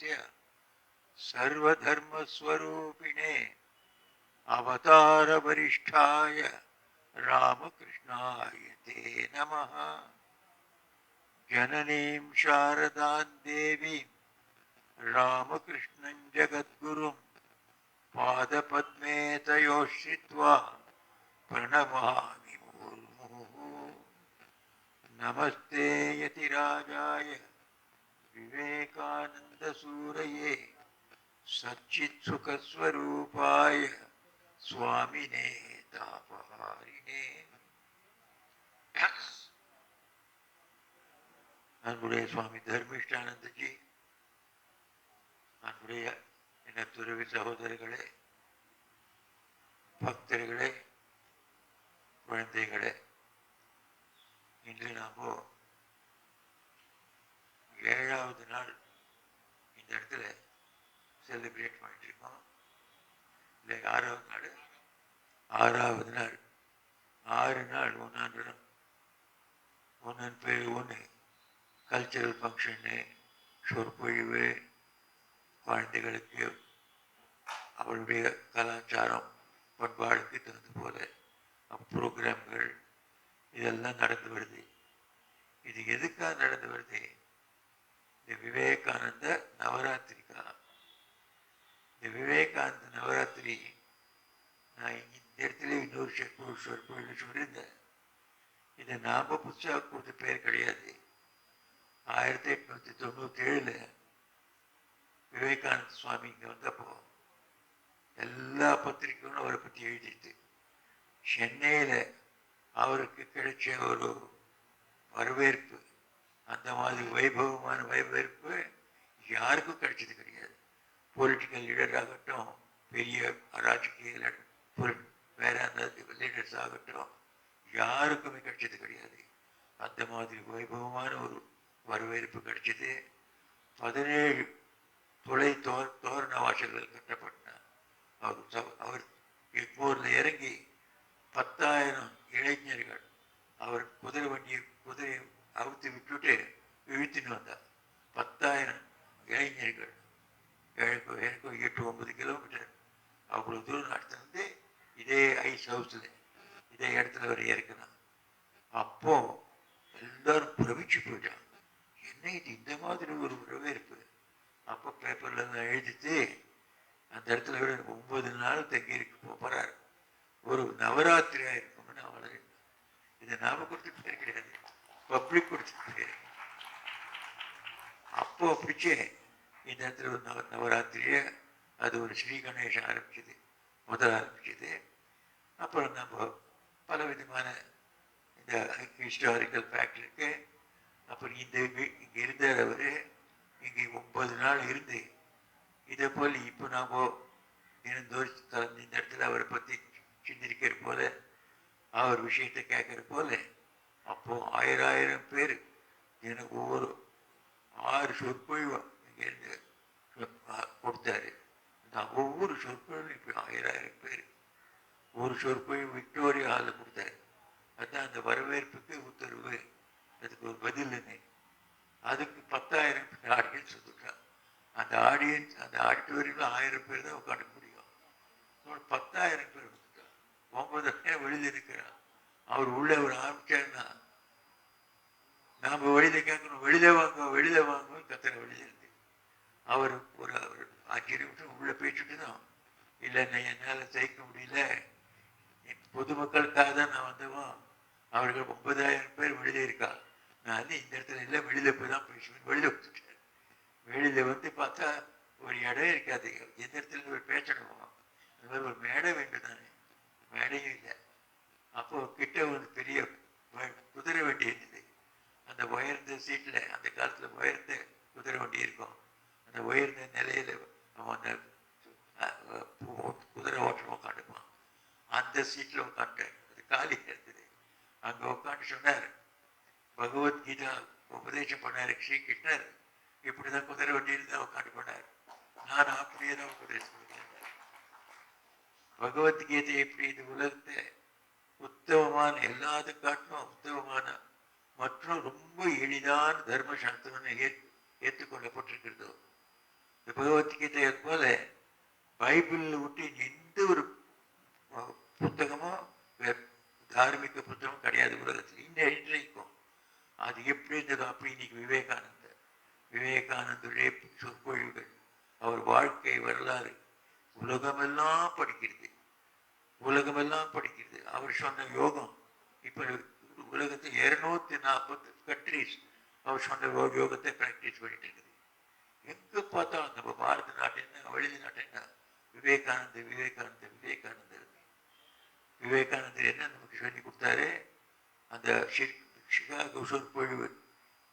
तस्य सर्वधर्मस्वरूपिणे अवतारवरिष्ठाय रामकृष्णाय ते नमः। जननीं शारदां देवीं रामकृष्णं जगद्गुरुं पादपद्मे तयोः श्रित्वा प्रणमामि मुहुर्मुहुः। नमस्ते यतिराजाय विवेकानन्दसूरये सच्चित्सुखस्वरूपाय स्वामिने तापहारिणे। அன்புடைய சுவாமி தர்மிஷ்டானந்தஜி, அன்புடைய என துறவி சகோதரர்களே, பக்தர்களே, குழந்தைகளே, இன்று நாம் 7வது நாள் இந்த இடத்துல செலிப்ரேட் பண்ணிட்டு இருக்கோம். இல்லை 6வது நாள், 6வது நாள், 6 நாள் ஒன்று பேர் ஒன்று கல்ச்சரல் ஃபங்க்ஷனு, சொற்பொழிவு, குழந்தைகளுக்கு அவளுடைய கலாச்சாரம் பண்பாடுக்கு தகுந்த போல ப்ரோக்ராம்கள் இதெல்லாம் நடந்து வருது. இது எதுக்காக நடந்து வருது? இந்த விவேகானந்த நவராத்திரிக்காக. இந்த விவேகானந்த நவராத்திரி நான் இந்த இடத்துல இன்னொரு சொற்பொழிவு சொல்லியிருந்தேன். இதை நாம் புதுசாக கொடுத்த பேர் கிடையாது. 1897 விவேகானந்த சுவாமி இங்கே வந்தப்போ எல்லா பத்திரிகைகளும் அவரை பற்றி எழுதிட்டு, சென்னையில் அவருக்கு கிடைச்ச ஒரு வரவேற்பு, அந்த மாதிரி வைபவமான வரவேற்பு யாருக்கும் கிடைச்சது கிடையாது. பொலிட்டிக்கல் லீடர் ஆகட்டும், பெரிய ராஜகீய வேற அந்த லீடர்ஸ் ஆகட்டும், யாருக்குமே கிடைச்சது கிடையாது. அந்த மாதிரி வைபவமான ஒரு வரவேற்பு கிடைச்சது. 17 துளை தோரண வாசல்கள் கட்டப்பட்டார். அவர் எக்மோரில் இறங்கி 10,000 இளைஞர்கள் அவர் குதிரையை அவுத்து விட்டுட்டு இழுத்துன்னு வந்தார். 10,000 இளைஞர்கள் 8-9 கிலோமீட்டர் அவ்வளோ தூரம் நடத்தினது. இதே ஐஸ் ஹவுஸில் இதே இடத்துல அவர் இறக்கினார். அப்போ எல்லாரும் பிரமிச்சு போயிட்டாங்க. என்ன இது இந்த மாதிரி ஒரு வரவேற்பு? அப்போ பேப்பரில் தான் எழுதிட்டு அந்த இடத்துல 9 நாள் தங்கி இருக்க போகிறார். ஒரு நவராத்திரியாக இருக்கும்னு அவளை இதை நாம கொடுத்துட்டு பேர் கிடையாது, பப்ளிக் கொடுத்துட்டு பேர். அப்போ பிடிச்சே இந்த இடத்துல ஒரு நவராத்திரியை அது ஒரு ஸ்ரீ கணேசன் ஆரம்பிச்சது, முதல் ஆரம்பிச்சது. அப்புறம் நம்ம பல விதமான இந்த ஹிஸ்டாரிக்கல் ஃபேக்ட் இருக்கு. அப்புறம் இங்கே இருந்தார் அவர். இங்கே 9 நாள் இருந்து இதே போல் இப்போ நாம் தினந்தோறும் கலந்து இந்த இடத்துல அவரை பற்றி சிந்திக்கிற போல, அவர் விஷயத்தை கேட்குற போல, அப்போது 1000 பேர் எனக்கு ஒவ்வொரு 6 சொற்பொழிவு இங்கேருந்து கொடுத்தாரு. நான் ஒவ்வொரு சொற்பொழிவும் இப்போ 1000 பேர் ஒரு சொற்பொழிவு விக்டோரியா ஹாலில் கொடுத்தாரு. அதுதான் அந்த வரவேற்புக்கு உத்தரவு, அதுக்கு ஒரு பதில்னு. அதுக்கு 10,000 ஆடியன்ஸ் வந்துட்டான். அந்த ஆடிட்டோரியமில் 1000 பேர் தான் உட்காந்து முடியும். 10,000 பேர் வந்துட்டான். 9,000 வெளியில் இருக்கிறான். அவர் உள்ளே அவர் ஆரம்பிச்சாருன்னா நாம் வெளியில் கேட்கணும், வெளியில் வாங்க கத்துற வெளியில் இருந்து அவர் ஒரு 5 நிமிஷம் உள்ளே பேசிட்டு தான், இல்லை என்னால் ஜெயிக்க முடியல, பொதுமக்களுக்காக தான் நான் வந்தவன், அவர்கள் 9,000 பேர் வெளியே இருக்கா, நான் இந்த இடத்துல இல்லை வெளியில் போய் தான் பேசுவேன். வெளியில் வந்துட்டேன். வெளியில் வந்து பார்த்தா ஒரு இடம் இருக்காது, எந்த இடத்துல ஒரு பேசணுமோ அந்த மாதிரி ஒரு மேடை வேண்டும் தானே, மேடையும் இல்லை. அப்போது கிட்ட ஒரு பெரிய குதிரை வண்டி இருந்தது. அந்த உயர்ந்த சீட்டில், அந்த காலத்தில் உயர்ந்த குதிரை வண்டி இருக்கும், அந்த உயர்ந்த நிலையில் அவன் அந்த குதிரை ஓட்டமாக உட்காந்துப்பான். அந்த சீட்டில் உட்காந்துட்டேன். அது காலி இருந்தது. அங்கே உட்காந்து சொன்னார், பகவத்கீதா உபதேசம் பண்ணார் ஸ்ரீகிருஷ்ணர். இப்படி தான் குதிரை வண்டியில் தான் உட்காந்து பண்ணார். நான் அப்படியே தான் உபதேசம் பண்ணேன். பகவத்கீதை எப்படி இந்த உலகத்தை உத்தமமான, எல்லாத்துக்கும் காட்டிலும் உத்தமமான மற்றும் ரொம்ப எளிதான தர்ம சாஸ்திரம் ஏற்றுக்கொள்ளப்பட்டிருக்கிறதோ, பகவத்கீதையை போல பைபிளில் விட்டு எந்த ஒரு புத்தகமோ தார்மீக புத்தகம் கிடையாது உலகத்தில் இன்றைக்கும். அது எப்படி இருந்ததோ அப்படி இன்னைக்கு விவேகானந்தருடைய சொற்பொழிவுகள், அவர் வாழ்க்கை வரலாறு உலகமெல்லாம் படிக்கிறது. அவர் சொன்ன யோகம் இப்போ உலகத்தில் 240 கண்ட்ரிஸ் அவர் சொன்ன யோகத்தை பிராக்டிஸ் பண்ணிட்டு இருக்குது. எங்கே பார்த்தாலும் நம்ம பாரத நாட்டு என்ன, வெளி நாட்டு என்ன, விவேகானந்தர் என்ன நமக்கு சொல்லி கொடுத்தாரு. அந்த சிகாகோ சொற்பொழிவு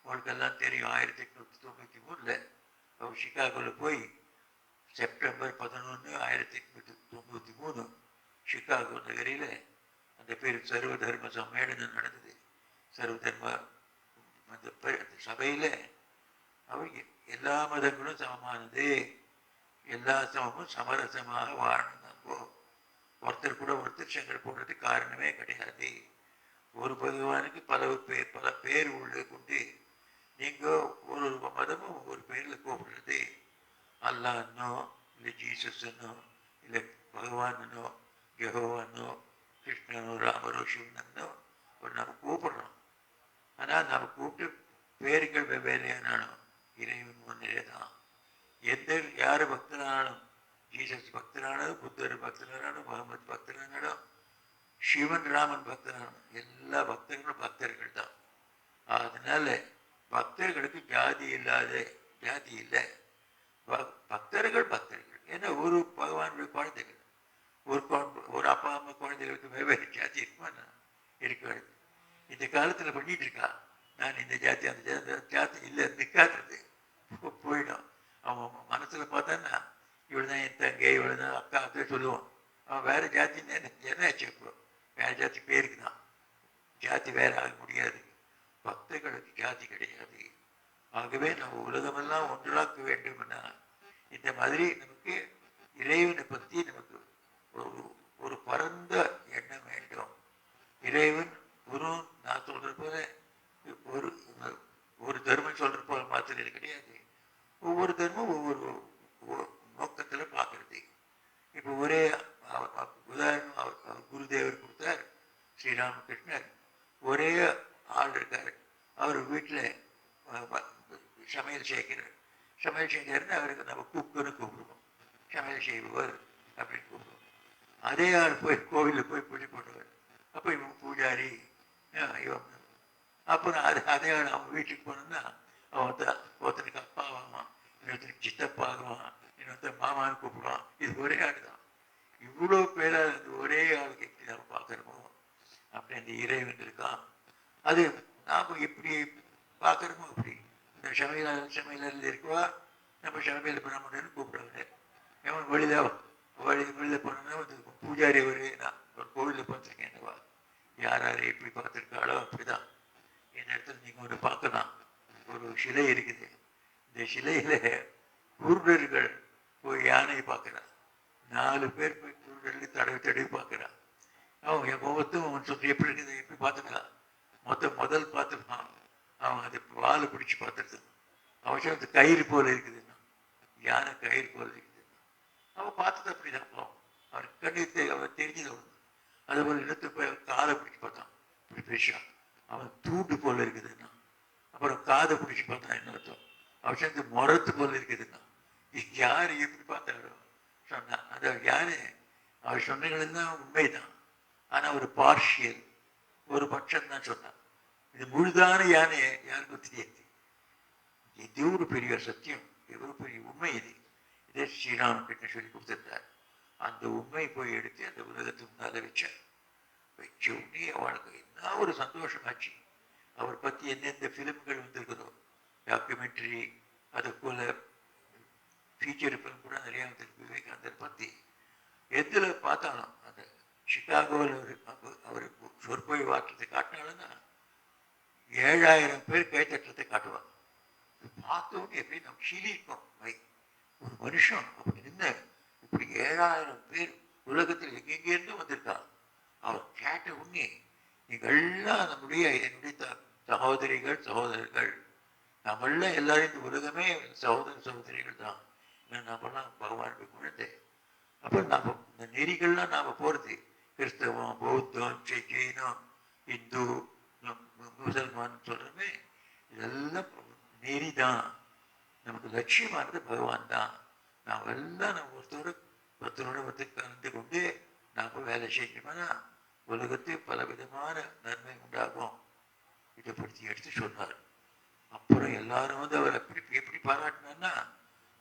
உங்களுக்கெல்லாம் தெரியும். 1893 அவர் சிகாகோவில் போய் செப்டம்பர் 11, 1893 சிகாகோ நகரில் அந்த பேர் சர்வ தர்ம சம்மேளனம் நடந்தது. சர்வ தர்ம அந்த சபையில் அவர் எல்லா மதங்களும் சமமானது, எல்லா சமமும் சமரசமாக வாழணும். ஒருத்தர் கூட ஒருத்தர் சங்கர் போடுறது காரணமே கிடையாது. ஒரு பகவானுக்கு பல பேர் உள்ள கொண்டு நீங்கள் ஒரு மதமும் ஒவ்வொரு பேரில் கூப்பிடுறது. அல்லான்னோ இல்லை ஜீசஸ்னோ இல்லை பகவானோ யெகோவானோ கிருஷ்ணனோ ராமரோ சிவனோ ஒரு நம்ம கூப்பிடுறோம். ஆனால் நம்ம கூப்பிட்டு பேர்கள் வெவ்வேறையானாலும் இறைவன் ஒன்றே தான். யார் பக்தனாலும், ஜீசஸ் பக்தனாலும், புத்தர் பக்தனாலும், முகமது பக்தனாலும், சிவன் ராமன் பக்தனாலும், எல்லா பக்தர்களும் பக்தர்கள் தான். அதனால பக்தர்களுக்கு ஜாதி இல்லை. பக்தர்கள். ஏன்னா ஒரு பகவானுடைய குழந்தைகள், ஒரு அப்பா அம்மா குழந்தைகளுக்கு வெவ்வேறு ஜாதி இருக்காது. இந்த காலத்தில் பண்ணிட்டு இருக்கா. நான் இந்த ஜாதி அந்த ஜாதி இல்லை நிற்காது, போயிடும். அவன் மனசில் பார்த்தான்னா இவ்வளோதான் என் தங்கை, இவ்வளோதான் அக்கா சொல்லுவான். அவன் வேற ஜாத்தின்னு என்ன சேர்ப்போம், வேற ஜாதி பேருக்கு தான். ஜாதி வேற ஆக முடியாது. பக்தர்களுக்கு ஜாதி கிடையாது. ஆகவே நம்ம உலகமெல்லாம் ஒன்றாக்க வேண்டும்னா இந்த மாதிரி நமக்கு இறைவனை பற்றி நமக்கு ஒரு பரந்த எண்ணம் வேண்டும். இறைவன் குரு நான் சொல்ற போல ஒரு தர்மம் சொல்ற போல மாத்திரம் கிடையாது. ஒவ்வொரு தர்மம் ஒவ்வொரு நோக்கத்தில் பார்க்கறது. இப்போ ஒரே உதாரணம் அவர் குருதேவர் கொடுத்தார். ஸ்ரீராமகிருஷ்ணர் ஒரே ஆள் இருக்கார். அவர் வீட்டில் சமையல் செய்கிறாருன்னு அவருக்கு நம்ம குக்குன்னு கூப்பிடுவோம். சமையல் செய்வார் அப்படின்னு கூப்பிடுவோம். அதே ஆள் போய் கோவிலில் போய் பூஜை பண்ணுவார். அப்போ இவன் பூஜாரி இவன். அப்புறம் அதே ஆள் அவன் வீட்டுக்கு போனோம்னா ஒருத்தனுக்கு அப்பாவான், இன்னொருத்தனுக்கு சித்தப்பாகுவான், இன்னொருத்தர் மாமான்னு கூப்பிடுவான். இது ஒரே ஆள் தான். இவ்வளோ பேராக அந்த ஒரே ஆளுக்கு எப்படி நம்ம பார்க்குறோமோ அப்படி அந்த இறைவன் இருக்கான். அது நாம் எப்படி பார்க்குறோமோ அப்படி. இந்த சமையலில் இருக்கவா நம்ம சமையல் பிராமணன்னு கூப்பிடுவாங்க. எவன் வெளியில் போனோம்னா வந்து பூஜாரி நான் ஒரு கோவிலில் பார்த்துருக்கேன். என்னவா யார் எப்படி பார்த்துருக்காளோ அப்படிதான். இந்த இடத்துல நீங்கள் ஒன்று பார்க்கலாம். ஒரு சிலை இருக்குது. இந்த சிலையில் குருடர்கள் போய் யானையை பார்க்குறான். 4 பேர் போய் குருடர்கள் தடவி பார்க்குறான். அவன் என் முகத்தும் அவன் சொல்லி எப்படி இருக்குது எப்படி பார்த்துக்கலாம். முதல் பார்த்துப்பான். அவன் அது வாழை பிடிச்சி பார்த்துருக்கான். அவன் சொல்றது கயிறு போல இருக்குதுன்னா, யானை கயிறு போல இருக்குது. அவன் பார்த்தது அப்படிதான். அவன் கண்ணீர் அவன் தெரிஞ்சது ஒன்று. அதுபோல் இடத்து போய் அவன் காதை பிடிச்சி பார்த்தான். இப்படி பேசான். அவன் தூண்டு போல இருக்குதுன்னா. அப்புறம் காதை பிடிச்சி பார்த்தான். இன்னொருத்தம் அவன் சேர்ந்து முரத்து போல இருக்குதுன்னா. யார் எப்படி பார்த்தாலும் சொன்னான். அந்த யானை அவர் சொன்னது தான் உண்மைதான். ஆனால் ஒரு பார்ஷியல், ஒரு பட்சம் தான் சொன்னான். இது முழுதான யானையை யாருக்கும் தெரியாது. இது ஒரு பெரிய சத்தியம், எவ்வளோ பெரிய உண்மை இது. இதே ஸ்ரீராமகிருஷ்ணன் சொல்லி கொடுத்துருந்தார். அந்த உண்மையை போய் எடுத்து அந்த உலகத்துக்கு முன்னால் வச்ச உடனே அவனுக்கு என்ன ஒரு சந்தோஷமாச்சு. அவர் பற்றி எந்தெந்த ஃபிலிம்கள் வந்திருக்குதோ, டாக்குமெண்ட்ரி, அது போல் ஃபீச்சர் ஃபிலிம் கூட நிறையா வந்திருக்கு விவேகானந்தர் பற்றி. எதில் பார்த்தாலும் அந்த சிகாகோவில் அவருக்கு சொற்பொழிவு வாற்றத்தை காட்டினாலும்னா 7000 பேர் கைத்தட்டத்தை காட்டுவாங்க. பார்த்தோன்னு எப்படி நம்ம சிலிக்கும். ஒரு மனுஷன் அப்படி நின்று இப்படி 7000 பேர் உலகத்தில் எங்கெங்கேருந்து வந்திருக்காங்க. அவர் கேட்ட உடனே நீங்கள்லாம் என்னுடைய சகோதரர்கள், நம்மளாம் எல்லாரும் இந்த உலகமே சகோதரிகள் தான். நாமெல்லாம் பகவானுடைய குழந்தை. அப்போ நாம் இந்த நெறிகள்லாம் நாம் போகிறது கிறிஸ்தவம், பௌத்தம், ஜெயினம், இந்து, முசல்மான் சொல்கிறோமே, இதெல்லாம் நெறி தான். நமக்கு லட்சியமானது பகவான் தான். நாம் எல்லாம் நம்ம ஒருத்தரோட கலந்து கொண்டு நாம் வேலை செய்யணும்னா உலகத்தில் பல விதமான நன்மை உண்டாகும். இதை பற்றி எடுத்து சொன்னார். அப்புறம் எல்லாரும் அவர் எப்படி பாராட்டினா,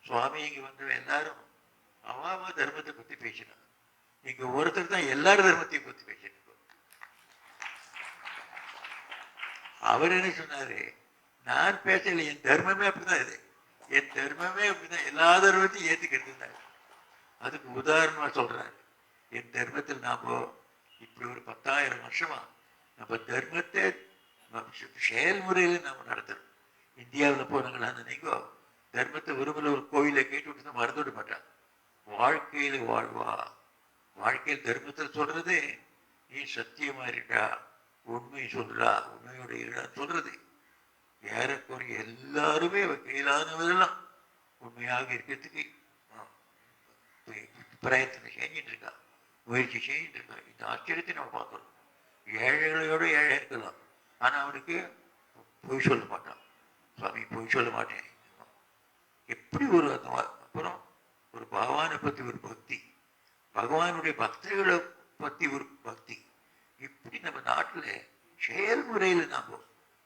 சுவாமி இங்கே வந்தவன் எல்லாரும் அவாவா தர்மத்தை பற்றி பேசினான். இங்க ஒருத்தர் தான் எல்லாரும் தர்மத்தையும் பற்றி பேசினார். அவர் என்ன சொன்னாரு, நான் பேசல, என் தர்மமே அப்படிதான். இது என் தர்மமே அப்படிதான், எல்லா தர்மத்தையும் ஏத்துக்கிறது. அதுக்கு உதாரணமா சொல்றாரு, என் தர்மத்தில் நாம இப்படி ஒரு 10,000 வருஷமா நம்ம தர்மத்தை செயல்முறையில நாம நடத்தணும். இந்தியாவில் போனாங்களா நீங்க தர்மத்தை விரும்பல ஒரு கோயிலை கேட்டு விட்டு தான் மறந்துவிட மாட்டான். வாழ்க்கையில வாழ்வா, வாழ்க்கையில் தர்மத்தில் சொல்றது நீ சத்தியமா இருக்கா, உண்மை சொல்றா, உண்மையோட இருக்கா சொல்றது. ஏறக்குறைய எல்லாருமே கையிலானவரெல்லாம் உண்மையாக இருக்கிறதுக்கு பிரயத்தனம் செஞ்சுட்டு இருக்கா, முயற்சி செஞ்சுட்டு இருக்கா. இந்த ஆச்சரியத்தை நம்ம பார்க்கணும். ஏழைகளோட ஏழை இருக்கலாம், ஆனா அவனுக்கு பொய் சொல்ல மாட்டான். சுவாமி பொய் சொல்ல மாட்டேன். எப்படி ஒரு அப்புறம் ஒரு பகவானை பத்தி ஒரு பக்தி, பகவானுடைய பக்தர்களை பத்தி ஒரு பக்தி, இப்படி நம்ம நாட்டில் செயல்முறையில் நாம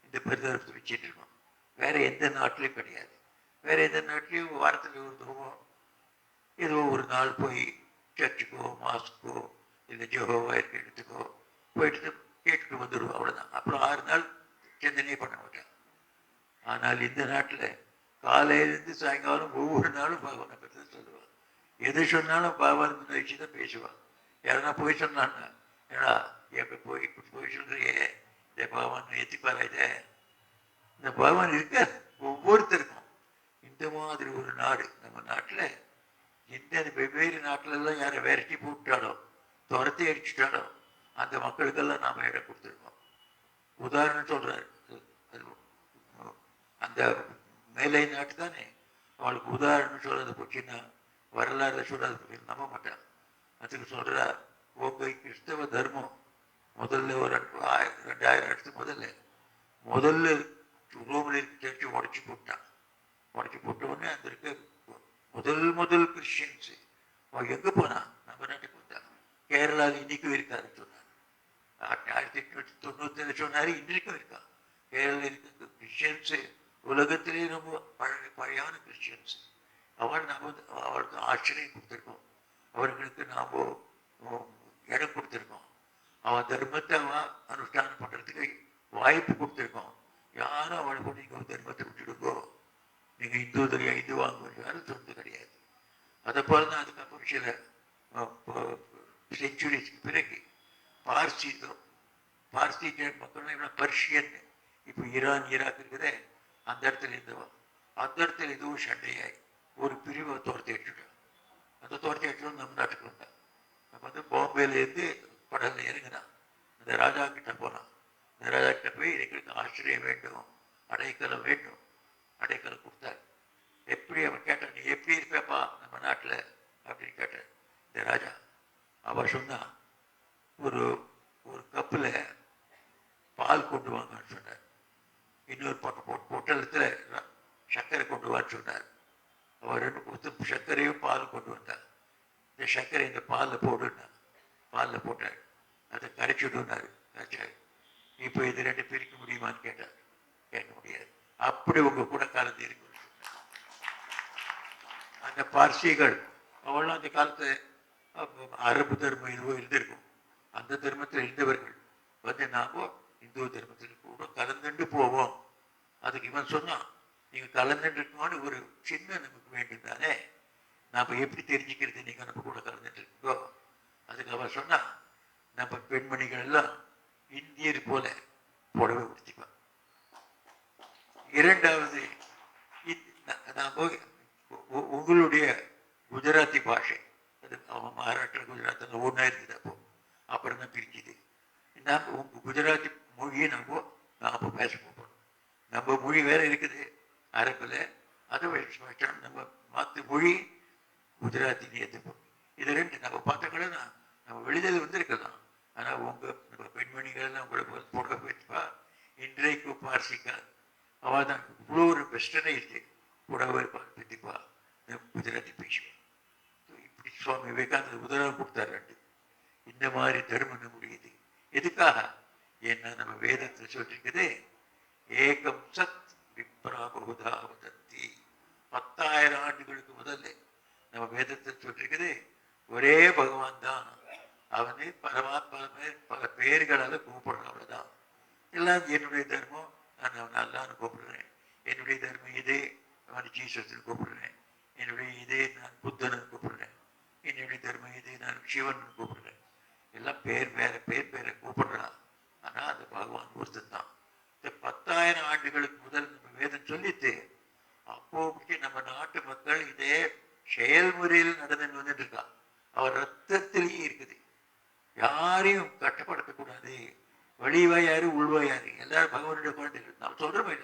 இந்த பிரதர்சனத்தை வச்சுட்டு இருக்கோம். வேற எந்த நாட்டிலையும் கிடையாது. வேற எந்த நாட்டிலையும் வாரத்தில் ஒரு தூரம் ஏதோ ஒரு நாள் போய் சர்ச்சுக்கோ மாஸ்க்கோ இல்லை ஜெகோவா இருக்க இடத்துக்கோ போயிட்டு கேட்டுட்டு வந்துடுவோம், அவ்வளோதான். அப்புறம் 6 நாள் சிந்தனையே பண்ண மாட்டேன். ஆனால் இந்த நாட்டில் காலையிலேருந்து சாயங்காலம் ஒவ்வொரு நாளும் பகவானை பற்றி தான் சொல்லுவான். எது சொன்னாலும் பகவான் முன்னேற்றி தான் பேசுவான். யாருன்னா போய் சொன்னான்னா, ஏன்னா எப்போ போய் போய் சொல்றியே, இந்த பகவான் ஏற்றிப்பாரா? இதை இந்த பகவான் இருக்க ஒவ்வொருத்தருக்கும் இந்த மாதிரி ஒரு நாடு நம்ம நாட்டில், எந்த வெவ்வேறு நாட்டிலெல்லாம் யாரை விரட்டி போட்டாலோ துரத்தி அடிச்சுட்டாலோ அந்த மக்களுக்கெல்லாம் நாம் இடம் கொடுத்துருக்கோம். உதாரணம் சொல்றாரு, அந்த மேலை நாட்டு தானே, அவளுக்கு உதாரணம் சொல்றது போச்சுன்னா வரலாறு சொல்றது நம்ப மாட்டான். அதுக்கு சொல்றா, உங்க கிறிஸ்தவ தர்மம் முதல்ல ஒரு 2000 வருஷத்துக்கு முதல்ல ரோமில் இருக்க சர்ச்சை உடச்சி போட்டான். உடச்சி போட்டவுடனே அந்த இருக்க முதல் கிறிஸ்டியன்ஸ் அவன் எங்க போனான்? நம்ம நாட்டுக்கு வந்தான். கேரளாவில் இன்னைக்கும் இருக்காருன்னு சொன்னார். 1897 சொன்னாரு, இன்றைக்கும் இருக்கான். கேரளா இருக்க கிறிஸ்டியன்ஸ் உலகத்திலே ரொம்ப பழையான கிறிஸ்டியன்ஸ். அவளுக்கு ஆச்சரியம் கொடுத்துருக்கோம், அவர்களுக்கு நாம் இடம் கொடுத்துருக்கோம், அவன் தர்மத்தை அவன் அனுஷ்டானம் பண்ணுறதுக்கு வாய்ப்பு கொடுத்துருக்கோம். யாரும் அவளை கொண்டு நீங்கள் தர்மத்தை விட்டுடுங்கோ, நீங்கள் இந்து வாங்குவோம் யாரும் சொன்னது கிடையாது. அதை போல தான் அதுக்கப்புறம் சில செஞ்சுரிஸ்க்கு பிறகு பார்சி மக்கள் பர்ஷியன், இப்போ ஈராக் இருக்குதே, அந்த இடத்துல இருந்தவன் அந்த இடத்துல எதுவும் சண்டையாய் ஒரு பிரிவை துரத்தி அடிச்சுட்டான். அந்த துரத்தி அடிச்சோம் நம்ம நாட்டுக்கு வந்தான். நம்ம பாம்பேலேருந்து படகுல இறங்கினான். அந்த ராஜா கிட்ட போனான். அந்த ராஜா கிட்ட போய் எங்களுக்கு ஆச்சரியம் வேண்டும், அடைக்கலம் வேண்டும். அடைக்கலம் கொடுத்தார். எப்படி அவன் கேட்டான், நீ எப்படி இருப்பேப்பா நம்ம நாட்டில் அப்படின்னு கேட்டான். இந்த ராஜா அவர் சொன்னான், ஒரு கப்பில் பால் கொண்டு வாங்கன்னு சொன்னார். இன்னொரு பொட்டலத்தில் சர்க்கரை கொண்டு வான்னு சொன்னார். அவர் 2 சர்க்கரையும் பால் கொண்டு வந்தார். இந்த சர்க்கரை இந்த பாலில் போடுன்னா பாலில் போட்டார். அதை கரைச்சிடுனாரு. கரைச்சாரு. இப்போ இது 2 பிரிக்க முடியுமான்னு கேட்டார். கேட்க முடியாது. அப்படி உங்க கூட கலந்து இருக்கு. அந்த பார்சிகள் அவளும் அந்த காலத்து அரபு தர்மம் இதுவோ இருந்திருக்கும். அந்த தர்மத்தில் இருந்தவர்கள் நாம இந்து தர்மத்தில் கூட கலந்துட்டு போவோம். அதுக்கு இவன் சொன்னான், நீங்க கலந்துட்டு இருக்கோன்னு ஒரு சின்ன நமக்கு வேண்டும் தானே, நாம எப்படி தெரிஞ்சுக்கிறது நீங்க நம்ம கூட கலந்துட்டு இருக்கோ? அதுக்கு அவன் சொன்னா, நம்ம பெண்மணிகள் எல்லாம் இந்தியர் போல புடவை உடுத்திப்பான். 2வது, உங்களுடைய குஜராத்தி பாஷை, அது அவன் மகாராஷ்டிரா குஜராத்தில் ஒன்றா இருக்குது. அப்புறம் தான் பிரிச்சுது. நம்ம உங்க குஜராத்தி மொழியை நாம் பேச போகிறோம். நம்ம மொழி வேற இருக்குது அரபில், அதை நம்ம மாற்று மொழி குஜராத்தின்னு ஏற்றுப்போம். இது ரெண்டு நம்ம பார்த்தோங்கன்னா நம்ம வெளியில் வந்திருக்கலாம். ஆனால் உங்கள் பெண்மணிகள்லாம் உங்களை போட போயிட்டுப்பா இன்றைக்கு பார்சிக்கா அவள் தான் இவ்வளோ ஒரு வெஸ்டர்னே இருக்கு புடவை பற்றிப்பா குஜராத்தி பேசுவான். இப்படி சுவாமி விவேகானந்தர் உதாரணம் கொடுத்தாரு ரெண்டு. இந்த மாதிரி தர்மம் நம்முடையது. எதுக்காக? ஏன்னா நம்ம வேதத்தில் சொல்லிருக்குது ஏகம் சத் விப்ரா பகுதா வதந்தி. 10,000 ஆண்டுகளுக்கு முதல்ல நம்ம வேதத்தில் சொல்லிருக்குது ஒரே பகவான் தான். அவனே பரமாத்மா பல பெயர்களால் கூப்பிடுறான். அவ்வளவுதான். எல்லாம் என்னுடைய தர்மம், நான் அவன் அல்லான்னு கூப்பிடுறேன். என்னுடைய தர்மம் இதே அவன் ஜீசஸ்ன்னு கூப்பிடுறேன். என்னுடைய இதே நான் புத்தனை கூப்பிடுறேன். என்னுடைய தர்மம் இதே நான் சிவன் கூப்பிடுறேன். எல்லாம் பேர் பேரை கூப்பிடுறான். ஆனா அந்த பகவான் ஒருத்தன் தான். இந்த 10,000 ஆண்டுகளுக்கு முதல் நம்ம வேதம் சொல்லிட்டு அப்போ நம்ம நாட்டு மக்கள் இதே செயல்முறையில் நடந்து வந்துட்டு இருக்கான். அவர் ரத்தத்திலேயே இருக்குது. யாரையும் கட்டப்படுத்தக்கூடாது. வெளிவாயாரு உள்வாயாரு எல்லாரும் பகவானுடைய குழந்தைகள். நாம் சொல்றோமே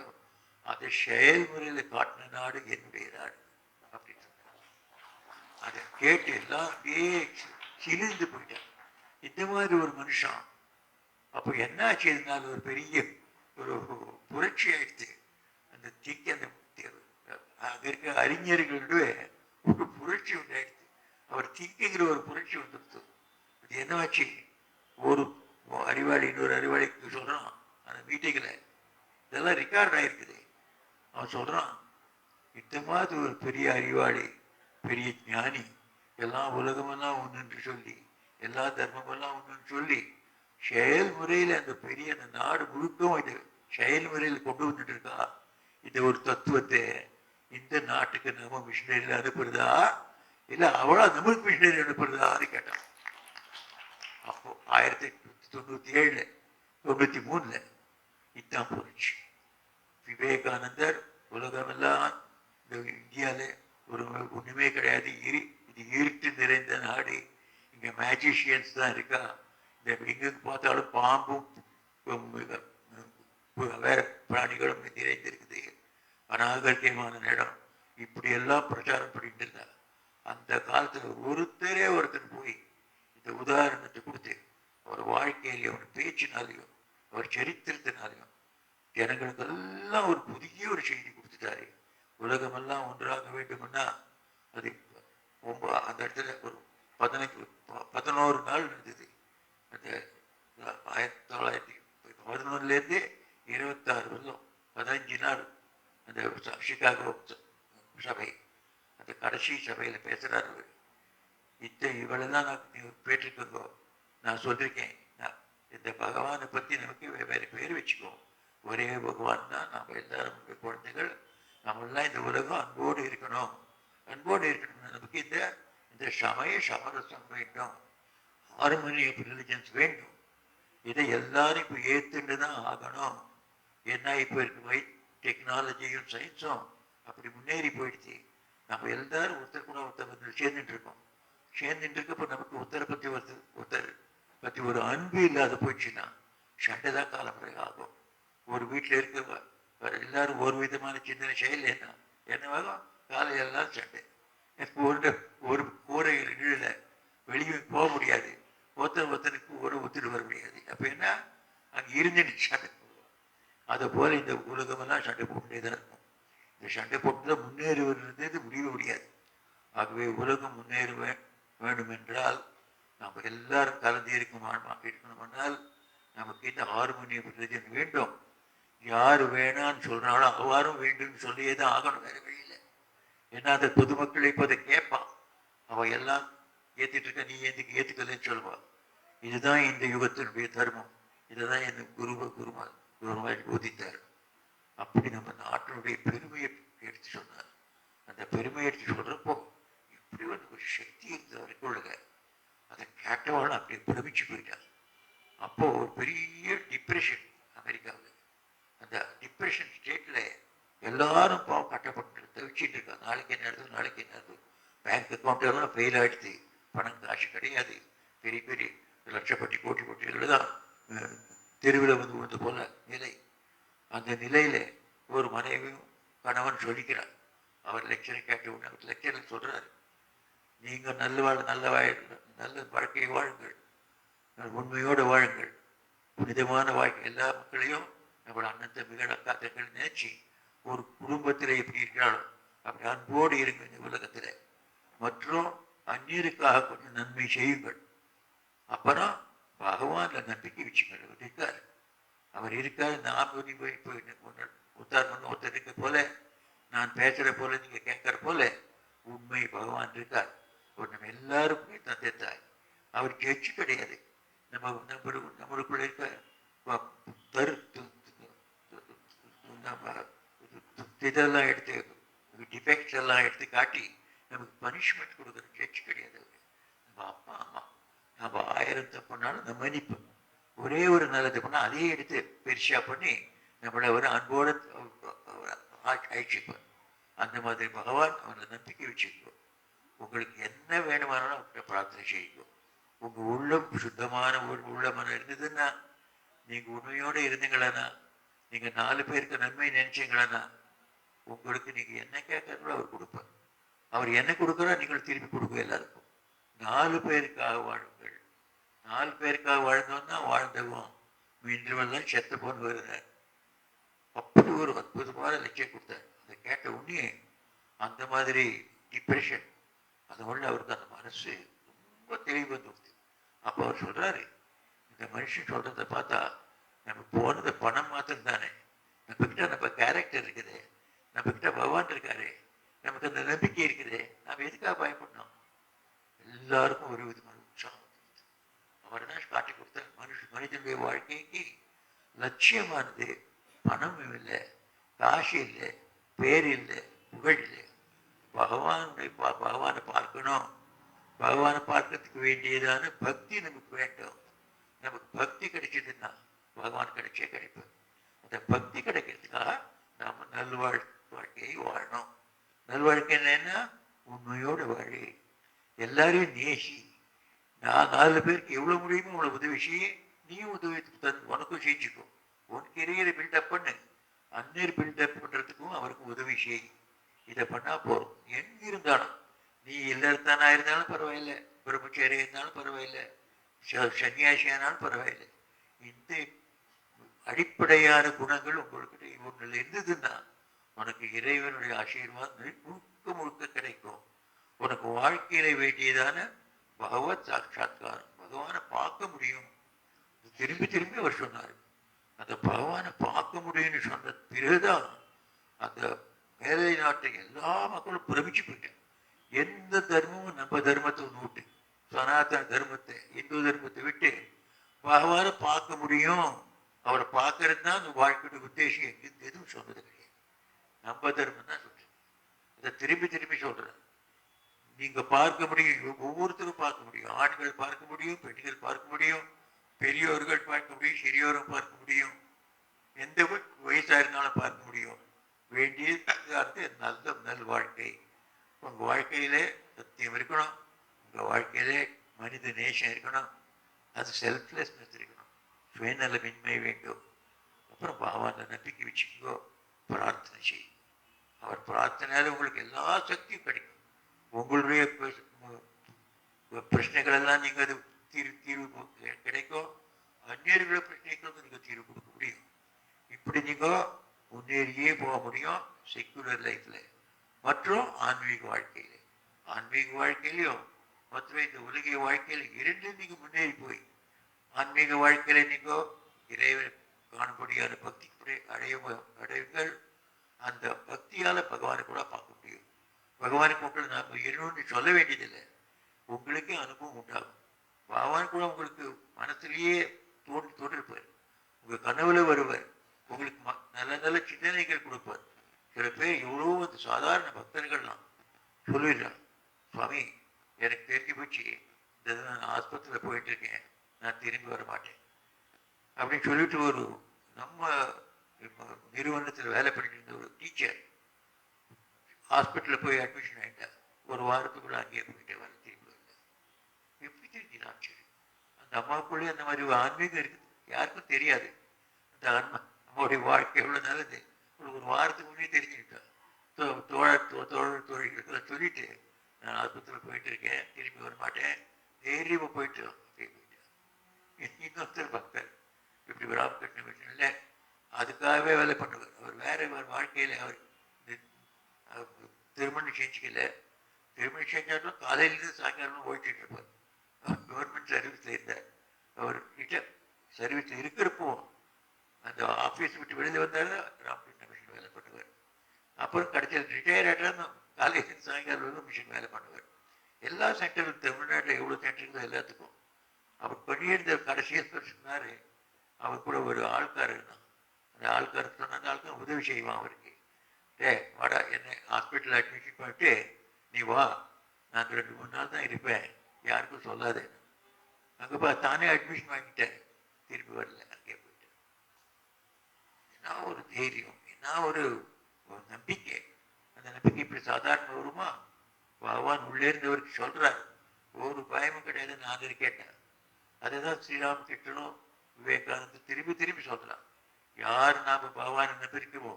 அதை செயல்முறையில காட்டின நாடு என்னுடைய நாடு அப்படின்னு சொன்னார். அதை கேட்டு எல்லாம் அப்படியே சிலிர்ந்து போயிட்டார். இந்த மாதிரி ஒரு மனுஷன் அப்போ என்ன ஆச்சு? இதனால ஒரு பெரிய ஒரு புரட்சி ஆயிடுச்சு. அந்த அந்த அங்க இருக்க அறிஞர்களிடையே ஒரு புரட்சி உண்டாயிடுச்சு. அவர் திங்கிற ஒரு புரட்சி வந்துடுச்சு. அது என்னவாச்சு? ஒரு அறிவாளி இன்னொரு அறிவாளிக்கு சொல்றான் அந்த மீட்டிங்கில், இதெல்லாம் ரெக்கார்ட் ஆயிருக்குது. அவன் சொல்றான் இந்த மாதிரி ஒரு பெரிய அறிவாளி பெரிய ஞானி எல்லாம் உலகமெல்லாம் ஒன்று சொல்லி எல்லா தர்மமெல்லாம் ஒன்று சொல்லி செயல்முறையில் அந்த பெரிய அந்த நாடு முழுக்கவும் இது செயல்முறையில் கொண்டு வந்துட்டு இருக்கா. இந்த ஒரு தத்துவத்தை இந்த நாட்டுக்கு நம்ம மிஷினரியில் அனுப்புறதா இல்லை அவளா நம்மளுக்கு மிஷினரி அனுப்புறதான்னு கேட்டான். அப்போ 1897 93 இதுதான் போச்சு. விவேகானந்தர் உலகமெல்லாம் இந்த இந்தியாவில் ஒரு ஒன்றுமே கிடையாது, இது இருட்டு நிறைந்த நாடு, இங்கே மேஜிஷியன்ஸ் தான் இருக்கா, இந்த எங்கே பார்த்தாலும் பாம்பும் வேற பிராணிகளும் நிறைந்திருக்குது, அநாகரிகமான இடம், இப்படியெல்லாம் பிரச்சாரம் பண்ணிட்டு இருந்தா. அந்த காலத்தில் ஒருத்தர் போய் இந்த உதாரணத்தை கொடுத்து அவர் வாழ்க்கையிலையும் அவர் பேச்சினாலையும் அவர் சரித்திரத்தினாலையும் ஜனங்களுக்கெல்லாம் ஒரு புதிய ஒரு செய்தி கொடுத்துட்டாரு. உலகமெல்லாம் ஒன்றாக வேண்டும்னா அது அந்த இடத்துல ஒரு 11 நாள் நடந்தது. அந்த 1911 26 வருஷம் 15 நாள் அந்த சிகாகோ சபை, அந்த கடைசி சபையில் பேசுறாரு. இவ்வளவுதான் நான் பேட்டிருக்கோ, நான் சொல்லியிருக்கேன், இந்த பகவானை பற்றி நமக்கு வேறு பேர் வச்சுக்கோ, ஒரே பகவான் தான், நம்ம எல்லாரும் குழந்தைகள், நம்மெல்லாம் இந்த உலகம் அன்போடு இருக்கணும், அன்போடு இருக்கணும். நமக்கு இந்த சமய சமரசம் வேண்டும், ஹார்மனி ஆஃப் ரிலிஜன்ஸ் வேண்டும். இதை எல்லாரும் இப்போ ஏற்றுண்டு தான் ஆகணும். ஏன்னா இப்போ இருக்க டெக்னாலஜியும் சயின்ஸும் அப்படி முன்னேறி போயிடுச்சு. நம்ம எல்லாரும் ஒருத்தர் கூட ஒருத்தர் சேர்ந்துட்டு இருக்கோம். சேர்ந்துட்டு இருக்கப்போ நமக்கு ஒருத்தரை பற்றி ஒருத்தர் பற்றி ஒரு அன்பு இல்லாத போயிடுச்சுன்னா சண்டை தான் காலமுறை ஆகும். ஒரு வீட்டில் இருக்க எல்லாரும் ஒரு விதமான சிந்தனை செயல் என்னவாகும்? காலையெல்லாம் சண்டை. ஒரு கூரை கீழே வெளியே போக முடியாது, ஒருத்தருக்கு ஒத்துட்டு வர முடியாது. அப்போ என்ன, அங்கே இருந்துட்டு சண்டை போடுவோம். அதை போல இந்த உலகமெல்லாம் சண்டை போட்டுட்டே தான் இருக்கும். இந்த சண்டை போட்டு தான் முன்னேறுவது முடிய முடியாது. ஆகவே உலகம் முன்னேற வேண்டும் என்றால் நம்ம எல்லாரும் கலந்து இருக்கணும்னால் நமக்கு இந்த ஹார்மோனியம் ரிலிஜன் வேண்டும். யார் வேணான்னு சொல்றாலும் அவ்வாறும் வேண்டும் சொல்லியே தான் ஆகணும், வேற வழியில். ஏன்னா அந்த பொதுமக்கள் இப்போ அதை கேட்பான், அவன் எல்லாம் ஏற்றிட்டு இருக்க, நீ ஏற்றுக்கலன்னு சொல்லுவான். இதுதான் இந்த யுகத்தினுடைய தர்மம், இதுதான் என் குருமாய் போதித்தார். அப்படி நம்ம நாட்டினுடைய பெருமையை எடுத்து சொன்னார். அந்த பெருமையை எடுத்து சொல்றப்போ இப்படி ஒரு சக்தி இருந்தவருக்குள்ள அதை கேட்டவாள் அப்படி பிரமிச்சு போயிட்டார். அப்போ ஒரு பெரிய டிப்ரெஷன் அமெரிக்காவில். அந்த டிப்ரெஷன் ஸ்டேட்ல எல்லாரும் பாவம் கட்டப்பட்டு தவிச்சிட்டு இருக்காங்க. நாளைக்கு என்ன நடக்குது, பேங்க் அக்கௌண்ட் எல்லாம் ஃபெயில் ஆகிடுது, பணம் காசு கிடையாது, பெரிய பெரிய லட்சப்பட்டி கோட்டிகள் தான் தெருவில் வந்து போல நிலை. அந்த நிலையில ஒரு மனைவியும் கணவன் சொல்லிக்கிறார், அவர் லெக்சரை கேட்ட உடனே அவர் லெக்சரில் சொல்கிறாரு, நீங்கள் நல்ல வாழ்க்கையை வாழுங்கள், உண்மையோடு வாழுங்கள், புனிதமான வாழ்க்கை. எல்லா மக்களையும் நம்மளோட அண்ணன் தம்பிகள் அக்கா தங்கள் நினைச்சு ஒரு குடும்பத்தில் எப்படி இருக்கிறாளோ அப்படி அன்போடு இருங்க இந்த உலகத்தில். மற்றும் அந்நியருக்காக கொஞ்சம் நன்மை செய்யுங்கள். அப்புறம் பகவான்ல நம்பிக்கை வச்சுங்கள். அவர் இருக்காரு, அவர் இருக்காரு. நான் போய் உத்தாரணம் ஒருத்தர் இருக்க போல, நான் பேசுகிற போல, நீங்கள் கேட்குற போல உண்மை பகவான் இருக்கார். ஒரு நம்ம எல்லாருக்குமே தந்தை தாய். அவர் ஜட்ஜு கிடையாது. நம்மளுக்குள்ள இருக்க இதெல்லாம் எடுத்து டிஃபெக்ட்ஸ் எல்லாம் எடுத்து காட்டி நமக்கு பனிஷ்மெண்ட் கொடுக்குற ஜட்ஜ் கிடையாது. நம்ம அப்பா அம்மா நம்ம 1000 தப்புனாலும் நம்ம மன்னிப்பு, ஒரே ஒரு நல்லது பண்ணால் அதையே எடுத்து பெருசா பண்ணி நம்மளை ஒரு அன்போடு அழைச்சிப்போம். அந்த மாதிரி பகவான் அவனை நம்பிக்கை வச்சுக்கோ. உங்களுக்கு என்ன வேணுமானாலும் அவர்கிட்ட பிரார்த்தனை செய்யுங்க. உங்கள் உள்ளம் சுத்தமான ஒரு உள்ளமான இருந்ததுன்னா, நீங்கள் உண்மையோடு இருந்தீங்களா, நீங்கள் 4 பேருக்கு நன்மை நினைச்சீங்களா, உங்களுக்கு நீங்கள் என்ன கேட்கறீங்களோ அவர் கொடுப்பார். அவர் என்ன கொடுக்குறோ நீங்கள் திருப்பி கொடுக்க எல்லாருக்கும். 4 பேருக்காக வாழுங்கள். 4 பேருக்காக வாழ்ந்தோம்னா வாழ்ந்தவும் மீண்டும் செத்து போன்னு வருகிறார். அப்படி ஒரு அற்புதமான லட்சியம் கொடுத்தார். அதை கேட்ட உடனே அந்த மாதிரி டிப்ரெஷன் அது ஒன்று அவருக்கு அந்த மனசு ரொம்ப தெளிவு வந்துடுது. அப்போ அவர் சொல்றாரு, இந்த மனுஷன் சொல்றதை பார்த்தா நம்ம போனது பணம் மாத்திரம் தானே, நம்ம கேரக்டர் இருக்குது, நம்மக்கிட்ட பகவான் இருக்காரு, நமக்கு அந்த நம்பிக்கை இருக்குது, நம்ம எதுக்காக பயப்படணும்? எல்லாருக்கும் ஒரு விதமான உற்சாகம் அவர் தான் காட்டி கொடுத்தார். மனிதனுடைய வாழ்க்கைக்கு லட்சியமானது பணமும் இல்லை, காசு இல்லை, பேர் இல்லை, புகழ் இல்லை. பகவானை பார்க்கணும். பகவானை பார்க்கறதுக்கு வேண்டியதான பக்தி நமக்கு வேண்டும். நமக்கு பக்தி கிடைச்சதுன்னா பகவான் கிடைப்பேன். அந்த பக்தி கிடைக்கிறதுக்காக நாம வாழ்க்கையை வாழணும். நல்வாழ்க்கை என்ன? உண்மையோடு வாழி, எல்லாரையும் நேசி. நான் 4 பேருக்கு எவ்வளவு முடியுமோ அவ்வளவு உதவி செய்ய, நீயும் உதவி உனக்கும் செஞ்சுக்கோ. உன் கெரியரை பில்டப் பண்ணு, அந்நீர் பில்டப் பண்றதுக்கும் அவருக்கு உதவி செய். இதை பண்ணா போறோம். எங்க இருந்தாலும், நீ இல்லறத்தானா இருந்தாலும் பரவாயில்லை, பிரம்மச்சாரியா இருந்தாலும் பரவாயில்லை, சன்னியாசியானாலும் பரவாயில்லை, இந்த அடிப்படையான குணங்கள் உங்களுக்கு ஒன்றில் இருந்ததுன்னா உனக்கு இறைவனுடைய ஆசீர்வாதம் முழுக்க கிடைக்கும். உனக்கு வாழ்க்கையில வேண்டியதான பகவத் சாட்சாத்காரம், பகவானை பார்க்க முடியும். திரும்பி திரும்பி அவர் சொன்னார், அந்த பகவானை பார்க்க முடியும்னு சொன்ன பிறகுதான் அந்த மேலை நாட்டை எல்லா மக்களும் பிரமிச்சு போயிட்டேன். எந்த தர்மமும் நம்ம தர்மத்தை விட்டு, சனாதன தர்மத்தை, இந்து தர்மத்தை விட்டு பகவானை பார்க்க முடியும், அவரை பார்க்கறது தான் அந்த வாழ்க்கையோட உத்தேசம். எதுவும் சொன்னது கிடையாது. நம்ம தர்மம் தான் சொல்றேன். இதை திரும்பி திரும்பி சொல்றேன். நீங்க பார்க்க முடியும், ஒவ்வொருத்தரும் பார்க்க முடியும். ஆண்கள் பார்க்க முடியும், பெண்கள் பார்க்க முடியும், பெரியோர்கள் பார்க்க முடியும், சிறியோரும் பார்க்க முடியும், எந்த வயசா இருந்தாலும் பார்க்க முடியும். வேண்டியது நல் வாழ்க்கை. உங்க வாழ்க்கையிலே சத்தியம் இருக்கணும், உங்க வாழ்க்கையிலே மனித நேசம் இருக்கணும், அது செல்ஃப்லெஸ்னஸ் இருக்கணும், சுயநலமின்மை வேண்டும். அப்புறம் பகவான் நம்பிக்கை வச்சுக்கோ, பிரார்த்தனை செய்யும். அவர் பிரார்த்தனையால உங்களுக்கு எல்லா சக்தியும் கிடைக்கும். உங்களுடைய பிரச்சனைகள் எல்லாம் நீங்க அது தீர்வு கிடைக்கும். அந்நியர்கள பிரச்சனைகளுக்கு நீங்க தீர்வு கொடுக்க முடியும். இப்படி நீங்க முன்னேறியே போக முடியும் செக்குலர் லைஃப்ல மற்றும் ஆன்மீக வாழ்க்கையில. ஆன்மீக வாழ்க்கையிலையும் மற்றும் இந்த உலகிய வாழ்க்கையில இரண்டும் நீங்க முன்னேறி போய் ஆன்மீக வாழ்க்கையில நீங்க இறைவன் காணும்படியான பக்தி அடைவுகள். அந்த பக்தியால பகவானை கூட பார்க்க முடியும். பகவானுக்கு மட்டும் நாம இன்னொன்று சொல்ல வேண்டியதில்லை, உங்களுக்கே அனுபவம் உண்டாகும். பகவான் கூட உங்களுக்கு மனத்திலேயே தோன்றிருப்பார், உங்க கனவுல வருவார், உங்களுக்கு நல்ல நல்ல சிந்தனைகள் கொடுப்பார். சில பேர் எவ்வளோ அந்த சாதாரண பக்தர்கள்லாம் சொல்லிடுறான், சுவாமி எனக்கு தெரிஞ்சு போச்சு, இந்த நான் ஆஸ்பத்திரியில் போயிட்டு இருக்கேன், நான் திரும்பி வர மாட்டேன் அப்படின்னு சொல்லிட்டு ஒரு நம்ம நிறுவனத்தில் வேலை பண்ணிட்டு இருந்த ஒரு டீச்சர் ஹாஸ்பிட்டலில் போய் அட்மிஷன் ஆகிட்டா. ஒரு வாரத்துக்குள்ள அங்கேயே போயிட்டே வர திரும்பி வரல. எப்படி தெரிஞ்சுதான்? சரி, அந்த அம்மாவுக்குள்ளே அந்த மாதிரி ஒரு ஆன்மீகம் இருக்குது, யாருக்கும் தெரியாது. அந்த அம்மாவுடைய வாழ்க்கை எவ்வளோ நல்லது ஒரு வாரத்துக்கு முன்னே தெரிஞ்சுக்கிட்டா. சொல்லிட்டு நான் ஆஸ்பத்திரியில் போயிட்டு இருக்கேன், திரும்பி வர மாட்டேன், தைரியமாக போயிட்டு இன்னொருத்தர் பார்த்தார். இப்படி ஒரு ராமகிருஷ்ண மிஷன் இல்லை, அதுக்காகவே வேலை பண்ணுவார். அவர் வேற ஒரு வாழ்க்கையில் அவர் திருமணம் செஞ்சுக்கல. திருமணம் செஞ்சாலும் காலையிலேருந்து சாயங்காலம் ஓடிட்டு இருப்பார். அவர் கவர்மெண்ட் சர்வீஸில் இருந்தார். அவர் கிட்ட சர்வீஸில் இருக்கிறப்போ அந்த ஆஃபீஸ் விட்டு வெளியில் வந்தாலும் ராமகிருஷ்ண மிஷன் வேலை பண்ணுவார். அப்புறம் கடைசியில் ரிட்டையர் ஆகிட்டாலும் காலையில் சாயங்காலம் மிஷன் வேலை பண்ணுவார். எல்லா சென்டரும் தமிழ்நாட்டில் எவ்வளோ சென்டருங்களோ எல்லாத்துக்கும் அவர் பண்ணியிருந்த கடைசியில் சொன்னார். அவர் கூட ஒரு ஆள்கார் இருந்தான். அந்த ஆள்கார் சொன்ன அந்த ஆள்கார் உதவி செய்வான் அவருக்கு. வாடா, என்னை ஹாஸ்பிட்டலில் அட்மிஷன் பண்ணிட்டு நீ வா, நான் 2-3 நாள் தான் இருப்பேன், யாருக்கும் சொல்லாது. அங்கே தானே அட்மிஷன் வாங்கிட்டேன், திருப்பி வரல, அங்கே போயிட்டேன். என்ன ஒரு தைரியம், என்ன ஒரு நம்பிக்கை. அந்த நம்பிக்கை இப்படி சாதாரண வருமா? பகவான் உள்ளே இருந்தவருக்கு சொல்றாரு, ஒரு பயமும் கிடையாது, நான் இருக்கேன். அதுதான் ஸ்ரீராமகிருஷ்ணனும் விவேகானந்தர் திரும்பி திரும்பி சொல்லலாம். யார் நாம பகவானை நம்பிருக்கோமோ,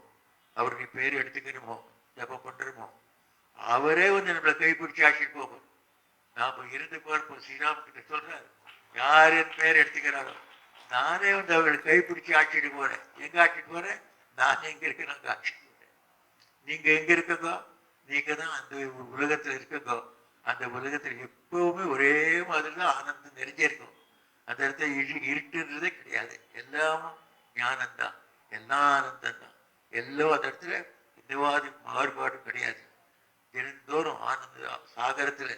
அவருடைய பேர் எடுத்துக்கிறோமோ, ஜபம் பண்றோமோ, அவரே வந்து நம்மளை கைப்பிடிச்சு ஆட்சிட்டு போகும். நாம இருந்து பார்ப்போம். ஸ்ரீராமகிருஷ்ணன் சொல்றாரு, யார் என் பேர் எடுத்துக்கிறாரோ நானே வந்து அவர்களை கைப்பிடிச்சு ஆட்சிட்டு போறேன். எங்க ஆட்சிட்டு போறேன்? நான் எங்க இருக்கேன், அங்க ஆட்சிட்டு போறேன். நீங்க எங்க இருக்கோ, நீங்க தான் அந்த உலகத்துல இருக்கோ. அந்த உலகத்துல எப்பவுமே ஒரே மாதிரி தான் ஆனந்தம் நிறைஞ்சிருக்கும். அந்த இடத்துல இருட்டுன்றதே கிடையாது, எல்லாமும் ஞானம்தான், எல்லா ஆனந்தம் தான். எல்லாம் அந்த இடத்துல எந்தவாது மாறுபாடும் கிடையாது. தினந்தோறும் ஆனந்த சாகரத்துல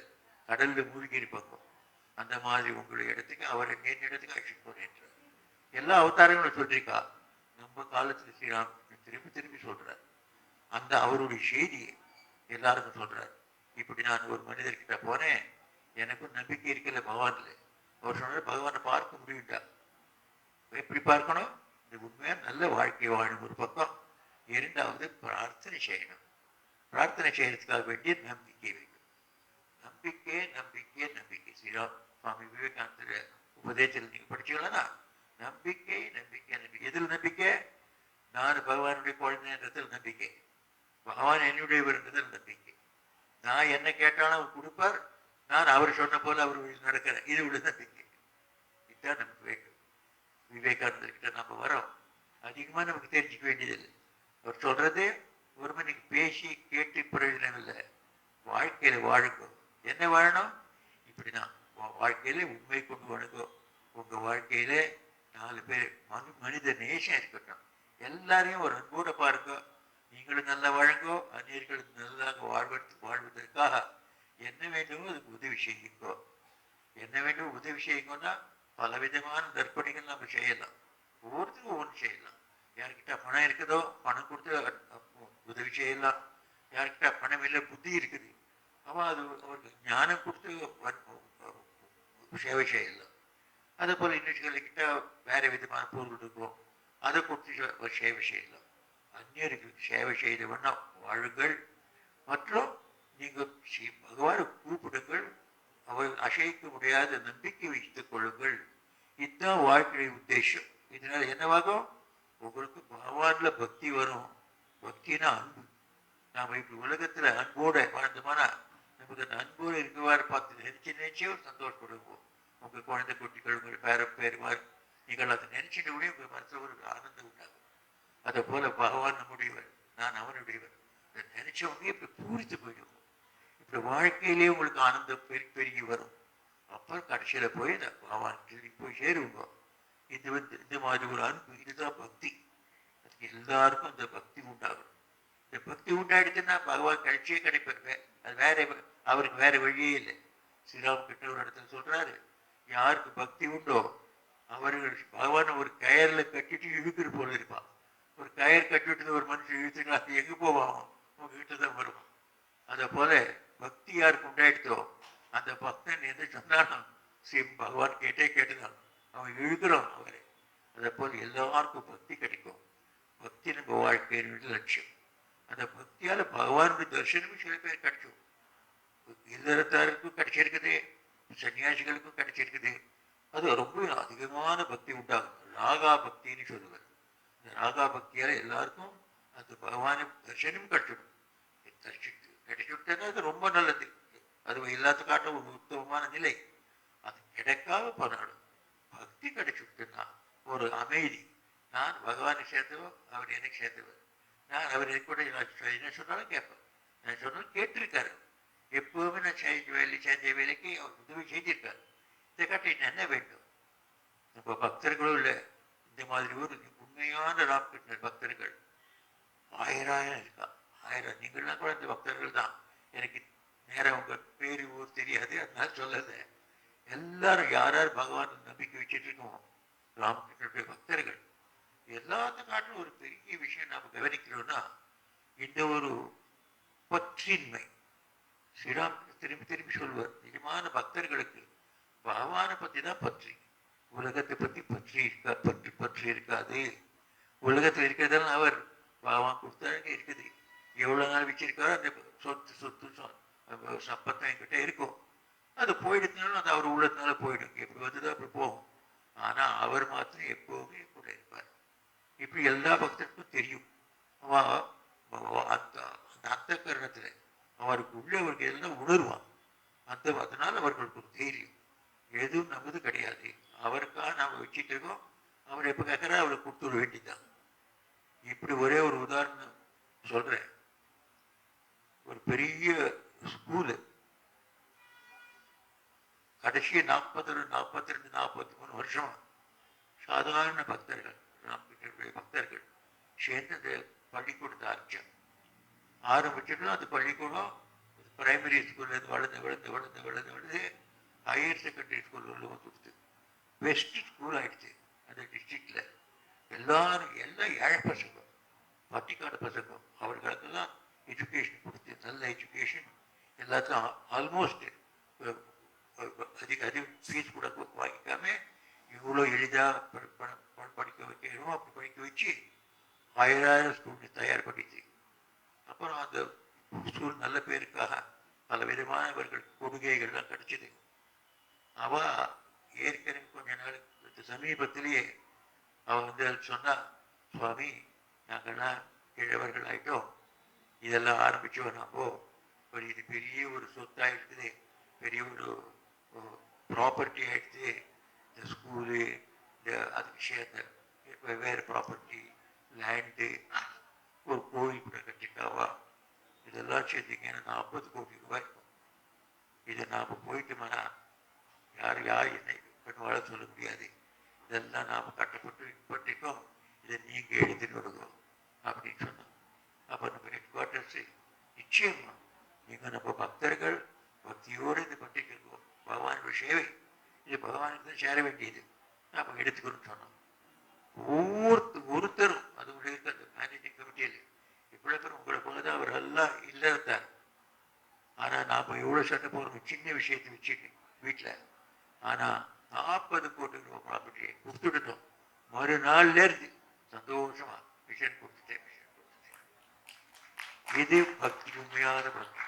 கடல்ல மூழ்கி இருப்பாங்க. அந்த மாதிரி உங்களுடைய இடத்துக்கு அவர் என் இடத்துக்கு அழைச்சிட்டு போறேன். எல்லா அவதாரங்களும் சொல்லியிருக்கா. நம்ம காலத்துல ஸ்ரீராம் திரும்பி திரும்பி சொல்றார். அந்த அவருடைய செய்தியை எல்லாருக்கும் சொல்றார். இப்படி நான் ஒரு மனிதர்கிட்ட போனேன், எனக்கும் நம்பிக்கை இருக்கல பகவான்ல. அவர் சொன்னார், பகவானை பார்க்க முடியுண்டா? எப்படி பார்க்கணும்? இந்த உண்மையா நல்ல வாழ்க்கை வாழும் ஒரு பக்கம், இரண்டாவது பிரார்த்தனை செய்யணும். பிரார்த்தனை செய்யறதுக்காக வேண்டிய நம்பிக்கை வேண்டும். நம்பிக்கை நம்பிக்கை நம்பிக்கை. ஸ்ரீராம் சுவாமி விவேகானந்தர் உபதேசத்தில் நீங்க படிச்சுக்கலன்னா, நம்பிக்கை நம்பிக்கை நம்பிக்கை. எதில் நம்பிக்கை? நான் பகவானுடைய குழந்தைன்றதில் நம்பிக்கை, பகவான் என்னுடையவர்ன்றதில் நம்பிக்கை. நான் என்ன கேட்டாலும் அவர் கொடுப்பார், நான் அவர் சொன்ன போல அவர் நடக்கிறேன், இது உள்ள நம்பிக்கை. இதுதான் நமக்கு வேண்டும். விவேகானந்தர்கிட்ட நம்ம வரோம், அதிகமாக நமக்கு தெரிஞ்சுக்க வேண்டியதில்லை. அவர் சொல்றது ஒரு மணிக்கு பேசி கேட்டு பிரயோஜனம் இல்லை. வாழ்க்கையில வாழுங்க. என்ன வாழணும்? இப்படிதான் வாழ்க்கையில உண்மை கொண்டு வாழுங்க. உங்க வாழ்க்கையில 4 பேர் மனித நேசம் இருக்கட்டும். எல்லாரையும் ஒரு அன்போட பாருங்க. நீங்களும் நல்லா வாழுங்கோ, அந்நியர்களுக்கு நல்லாக வாழ்வதற்காக என்ன வேண்டுமோ அதுக்கு உதவி செய்யுங்கோ. என்ன வேண்டும் உதவி செய்யுங்கன்னா, பலவிதமான நற்பணிகள் நம்ம செய்யலாம். ஒவ்வொருத்தருக்கும் ஒவ்வொன்று செய்யலாம். யார்கிட்ட பணம் இருக்குதோ பணம் கொடுத்து உதவி செய்யலாம். யார்கிட்ட பணம் இல்லை, புத்தி இருக்குது, அவன் அது அவருக்கு ஞானம் கொடுத்து சேவை செய்யலாம். அதே போல் இன்னொருக்கிட்ட வேற விதமான பொருள் இருக்கும், அதை கொடுத்து சேவை செய்யலாம். அந்நியர்களுக்கு சேவை செய்த வண்ணம் வாழுங்கள். மற்றும் நீங்கள் பகவானை கூப்பிடுங்கள். அவர் அசைக்க முடியாத நம்பிக்கை வைத்துக் கொள்ளுங்கள். இதுதான் வாழ்க்கைய உத்தேசம். இதனால என்னவாகும்? உங்களுக்கு பகவான்ல பக்தி வரும். பக்தினா அன்பு. நாம இப்படி உலகத்துல அன்போட வாழ்ந்தோம்னா நமக்கு அந்த அன்போடு இருக்கவாறு பார்த்து நினைச்சு ஒரு சந்தோஷப்படுவோம். உங்க குழந்தை குட்டிகள், உங்கள் பேருமாறு நீங்கள் அதை நினைச்சிட்டு கூட உங்க மனசுல ஒரு ஆனந்தம் உண்டாகும். அதை போல பகவான் நம்முடையவர், நான் அவனுடையவர். இதை நினைச்சவங்க இப்படி பூரித்து போயிடுவோம். இப்படி வாழ்க்கையிலேயே உங்களுக்கு ஆனந்தம் பெருகி வரும். அப்புறம் கடைசியில போய் பகவான் போய் சேருவோங்க. இந்த மாதிரி ஒரு அன்பு, இதுதான் பக்தி. அதுக்கு எல்லாருக்கும் அந்த பக்தி உண்டாகும். இந்த பக்தி உண்டாயிடுச்சுன்னா பகவான் கட்சியே கிடைப்பாரு. அது வேற, அவருக்கு வேற வழியே இல்லை. ஸ்ரீராம் கிட்ட ஒரு இடத்துல சொல்றாரு, யாருக்கு பக்தி உண்டோ அவர்கள் பகவான் ஒரு கயர்ல கட்டிட்டு இழுக்கிற போல இருப்பான். ஒரு கயர் கட்டிட்டு ஒரு மனுஷன் இழுத்துனா அது எங்க போவான்? உங்க வீட்டு தான் வருவான். அதை போல பக்தி யாருக்கு உண்டாயிடுதோ அந்த பக்தன் எது சொன்னாலும் பகவான் கேட்டுதான் அவன் இழுக்கிறான் அவரை. அதை போல எல்லாருக்கும் பக்தி கிடைக்கும். பக்தி நம்ம வாழ்க்கையினுடைய லட்சியம். அந்த பக்தியால பகவானுடைய தரிசனமும் சில பேர் கிடைக்கும். இல்லறத்தாருக்கும் கிடைச்சிருக்குது, சன்னியாசிகளுக்கும் கிடைச்சிருக்குது. அது ரொம்ப அதிகமான பக்தி உண்டாகும். ராகா பக்தின்னு சொல்லுவார். இந்த ராகா பக்தியால எல்லாருக்கும் அந்த பகவானை தரிசனம் கிடைச்சிடும். கிடைச்சுட்டேன்னா அது ரொம்ப நிலை. அது கிடைக்காம போனாலும் பக்தி கிடைச்சுட்டுன்னா ஒரு அமைதி. நான் பகவானை சேர்ந்தவன், அவர் எனக்கு சேர்ந்தவர். நான் அவர் கூட என்ன சொன்னாலும் கேட்பேன். நான் சொன்னாலும் கேட்டிருக்காரு. எப்பவுமே நான் சேர்ந்த வேலைக்கு அவர் உதவி செய்திருக்காரு. இதை காட்டி என்ன வேண்டும்? நம்ம பக்தர்களும் இல்லை. இந்த மாதிரி ஒரு உண்மையான ராமகிருஷ்ணர் பக்தர்கள் ஆயிரம் இருக்கா. ஆயிரம். நீங்கள்லாம் கூட இந்த பக்தர்கள் தான். எனக்கு நேரம் உங்கள் பேரு ஊர் தெரியாது, அதனால சொல்லலை. எல்லாரும் யார் யார் பகவான் நம்பிக்கை வச்சுட்டு இருக்கோம், ராமகிருஷ்ணருடைய பக்தர்கள். எல்லாத்த காட்டிலும் ஒரு பெரிய விஷயம் நாம் கவனிக்கிறோம்னா இந்த ஒரு பற்றின்மை. ஸ்ரீராம் திரும்பி திரும்பி சொல்வார், நிஜமான பக்தர்களுக்கு பகவானை பற்றி தான் பற்றி, உலகத்தை பற்றி பற்றி இருக்காது. உலகத்தில் இருக்கிறதெல்லாம் அவர் பகவான் கொடுத்தாங்க இருக்குது. எவ்வளோ நாள் வச்சிருக்காரோ அந்த சொத்து சம்பத்தம் என்கிட்ட இருக்கும். அது போயிடுச்சுனாலும் அது அவர் உள்ளதுனால போயிடும். எப்படி வந்துதான் அப்படி போகும். ஆனால் அவர் மாத்திரம் எப்போவுமே கூட இருப்பார். இப்படி எல்லா பக்தருக்கும் தெரியும். அந்த அந்த கரணத்தில் அவருக்கு உள்ளவர்கள் எல்லாம் உணர்வான். அதனால அவர்களுக்கு ஒரு தைரியம். எதுவும் நமது கிடையாது, அவருக்காக நாம் வச்சுட்டு இருக்கோம். அவர் எப்போ கேட்குறா அவரை கொடுத்துட வேண்டிதான். இப்படி ஒரே ஒரு உதாரணம் சொல்றேன். ஒரு பெரிய ஸ்கூலு கடைசி 42-43 வருஷம் சாதாரண பக்தர்கள், ராமகிருஷ்ணருடைய பக்தர்கள் சேர்ந்து பள்ளிக்கூடத்தை ஆரம்பிச்சிடலாம். அந்த பள்ளிக்கூடம் பிரைமரி ஸ்கூல்லேருந்து வளர்ந்து ஹையர் செகண்டரி ஸ்கூல் கொடுத்து பெஸ்ட் ஸ்கூல் ஆயிடுச்சு அந்த டிஸ்ட்ரிக்டில். எல்லாம் ஏழை பசங்க, பட்டிக்காடு பசங்க, அவர்களுக்கெல்லாம் எஜுகேஷன் கொடுத்து நல்ல எஜுகேஷன் எல்லாத்தையும் ஆல்மோஸ்ட் அதிக ஃபீஸ் கூட வாங்கிக்காம இவ்வளோ எளிதாக படிக்க வைக்கணும். அப்படி படிக்க வச்சு 1000 ஸ்டூடெண்ட் தயார் பண்ணிச்சு. அப்புறம் அந்த ஸ்கூல் நல்ல பேருக்காக பல விதமானவர்கள் கொடுகைகள்லாம் கிடைச்சிது. அவள் ஏற்கனவே கொஞ்ச நாள் சமீபத்திலேயே அவன் அது சொன்னா, சுவாமி நாங்கள்லாம் கிழவர்கள் ஆகிட்டோம், இதெல்லாம் ஆரம்பித்தோம். நம்ம ஒரு இது பெரிய ஒரு சொத்தாக இருக்குது, பெரிய ஒரு ப்ராப்பர்ட்டி ஆகிடுது. இந்த ஸ்கூலு, இந்த அதுக்கு சேர்ந்த வெவ்வேறு ப்ராப்பர்ட்டி, லேண்டு, ஒரு கோயில் கூட கட்டிட்டாவா, இதெல்லாம் சேர்த்திங்கன்னா 40 கோடி ரூபாய் இருக்கும். இதை நாம் போயிட்டோம்னா யார் என்னை பண்ணுவாழ சொல்ல முடியாது. இதெல்லாம் நாம் கட்டப்பட்டிருக்கோம், இதை நீங்கள் எழுதிட்டு வருவோம் அப்படின்னு சொன்னோம். அப்போ நம்ம ஹெட் குவார்ட்டர்ஸு நிச்சயமா நீங்கள் நம்ம பக்தர்கள் பக்தியோடு இது பண்ணிருக்கோம். பகவானுடைய சேவை இது பகவானுக்கு தான் சேர வேண்டியது, நாம் எடுத்துக்கணும்னு சொன்னோம். ஒருத்தரும் அது இருக்க அந்த மேனேஜிங் கமிட்டியில் இவ்வளோ பேர் உங்களை போல தான் அவர் எல்லாம் இல்லைத்தார். ஆனால் நாம் எவ்வளோ சண்டை போகிறோம் சின்ன விஷயத்தை வச்சுட்டு வீட்டில். ஆனால் 40 கோடி ரூபாய் ப்ராப்பர்ட்டியை கொடுத்துட்டோம். மறுநாள்லேருந்து சந்தோஷமா மிஷன் கொடுத்துட்டேன். இது பக்தி, உண்மையான பக்தி.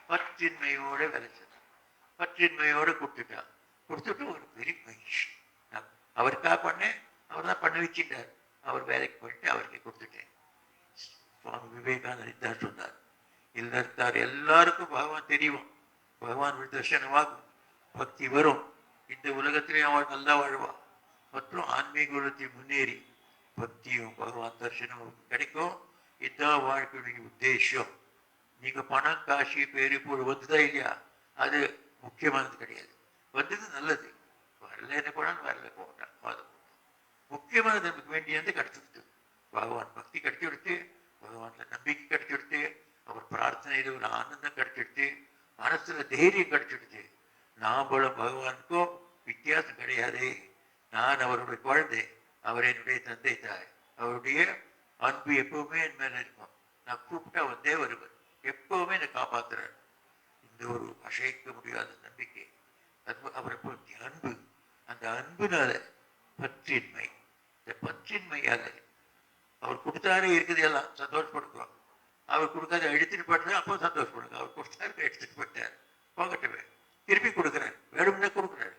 பற்றின்மையோட விளைச்சது, பற்றின்மையோட கொடுத்துட்டு ஒரு பெரிய மகிழ்ச்சி. அவருக்காக பண்ணேன், அவர் தான் பண்ண வச்சுட்டார். அவர் வேலைக்கு போயிட்டு அவருக்கு கொடுத்துட்டேன். சுவாமி விவேகானந்தர் தான் சொன்னார், இல்லத்தார் எல்லாருக்கும் பகவான் தெரியும், பகவான் தரிசனமாகும், பக்தி வரும், இந்த உலகத்திலேயும் அவன் நல்லா வாழ்வான். மற்றும் ஆன்மீக உலகத்தில் முன்னேறி பக்தியும் பகவான் தரிசனமும் கிடைக்கும். இதுதான் வாழ்க்கையுடைய உத்தேசம். நீங்க பணம், காசு, பேரு, புகழ் வந்துதான் இல்லையா, அது முக்கியமானது கிடையாது. வந்தது நல்லது, வரல என்ன போனாலும் வரல போட்டான். முக்கியமானது நமக்கு வேண்டியது கிடைச்சிடுது. பகவான் பக்தி கிடைச்சிடுத்து, பகவான்ல நம்பிக்கை கிடைச்சிடுத்து, அவர் பிரார்த்தனையில் ஒரு ஆனந்தம் கிடைச்சிடுத்து, மனசுல தைரியம் கிடைச்சிடுது. நாமளும் பகவானுக்கும் வித்தியாசம் கிடையாது. நான் அவருடைய குழந்தை, அவர் என்னுடைய தந்தை தாய். அவருடைய அன்பு எப்பவுமே என் மேல இருக்கும். நான் கூப்பிட்டா வந்தே வருவர், எப்பவுமே என்னை காப்பாத்துறார். இந்த ஒரு அசைக்க முடியாத நம்பிக்கை, அவரை பற்றி அன்பு. அந்த அன்புனால பற்றின்மை, இந்த பற்றின்மையால அவர் கொடுத்தாரே இருக்குது எல்லாம் சந்தோஷப்படுத்துவாங்க. அவர் கொடுக்காத எடுத்துட்டு போட்டார், அப்போ சந்தோஷப்படுங்க. அவர் கொடுத்தாரு எடுத்துட்டு போட்டார், போகட்டுமே. திருப்பி கொடுக்குறாரு, வேணும்னா கொடுக்குறாரு.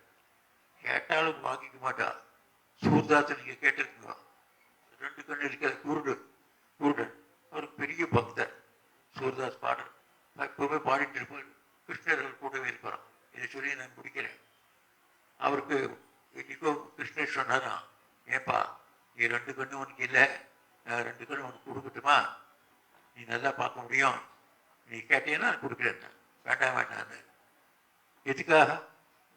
கேட்டாலும் வாங்கிக்க மாட்டா. சூர்தாஸ் நீங்க கேட்டிருக்கீங்க, 2 கண்ணு இருக்கிற குருடன், ஒரு பெரிய பக்தர். சூர்தாஸ் பாடல் எப்பவுமே பாடிட்டு இருப்பார், கிருஷ்ணர்கள் கூடவே இருப்பாராம். இதை சொல்லி நான் முடிக்கிறேன். அவருக்கு இன்னைக்கோ கிருஷ்ணர் சொன்னாராம், ஏப்பா நீ 2 கண்ணு உனக்கு இல்லை, நான் 2 கண்ணு உனக்கு கொடுக்கட்டுமா, நீ நல்லா பார்க்க முடியும், நீ கேட்டீங்கன்னா நான் கொடுக்குறேன். வேண்டாம் வேண்டாம், எதுக்காக,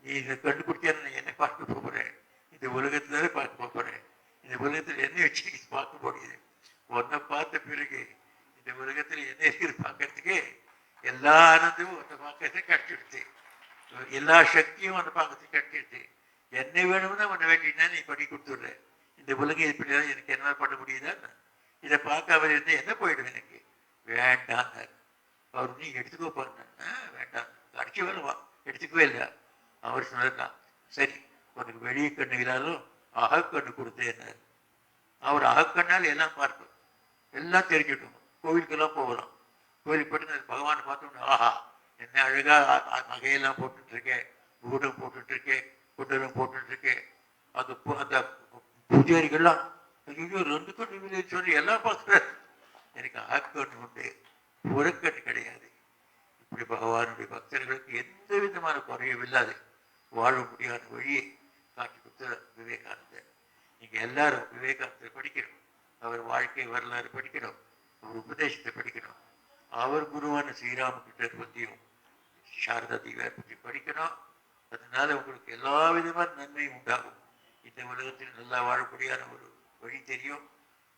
நீ இதை கண்டுபிடிச்சா என்ன பார்க்க போகிறேன், இந்த உலகத்துல பார்க்க போகிறேன், இந்த உலகத்தில் என்ன வச்சு பார்க்க முடியுது, ஒன்றை பார்த்த பிறகு இந்த உலகத்தில் என்ன இருக்குது பார்க்கறதுக்கு எல்லா ஆனந்தமும் ஒன்றை பார்க்கறதுக்கு கிடைச்சிடுது, எல்லா சக்தியும் ஒன்றை பார்க்கறதுக்கு கிடைச்சிடுது. என்ன வேணும்னா ஒன்று வேண்டினா நீ பண்ணி கொடுத்துடுற, இந்த உலகம் இப்படி எனக்கு என்ன பண்ண முடியுதா, இதை பார்க்க அவர் இருந்து என்ன போயிடும் எனக்கு, வேண்டாம். அவர் நீ எடுத்துக்கோ போறேன், வேண்டாம், அடிச்சு வேணுமா, எடுத்துக்கவே இல்லை. அவர் சொன்னார், சரி உனக்கு வெளியே கண்ணு இல்லாலும் அகக்கண்ணு கொடுத்தேன். அவர் அகக்கண்ணால் எல்லாம் பார்க்கும், எல்லாம் தெரிஞ்சுட்டோம். கோவிலுக்கெல்லாம் போகலாம், கோவிலுக்கு போட்டு பகவானை பார்த்தோம்னா ஆஹா என்ன அழகா நகையெல்லாம் போட்டுட்ருக்கேன், ஊடம் போட்டுட்ருக்கேன், குண்டலம் போட்டுட்ருக்கேன். அந்த அந்த பூஜாரிகள்லாம் ஐயோ 2 கண்ணு சொல்லி எல்லாம் பார்க்குறாரு. எனக்கு அகக்கண்ணு உண்டு, புறக்கண்ணு கிடையாது. இப்படி பகவானுடைய பக்தர்களுக்கு எந்த விதமான குறையும் இல்லாது வாழ முடியாத வழியை காட்டி கொடுத்த விவேகானந்தர். நீங்கள் எல்லாரும் விவேகானந்தர் படிக்கணும், அவர் வாழ்க்கை வரலாறு படிக்கணும், அவர் உபதேசத்தை படிக்கணும், அவர் குருவான ஸ்ரீராமகிருஷ்ணர் பற்றியும் சாரதா தேவியார் பற்றி படிக்கணும். அதனால உங்களுக்கு எல்லா விதமான நன்மையும் உண்டாகும். இந்த உலகத்தில் நல்லா வாழக்கூடியான ஒரு வழி தெரியும்,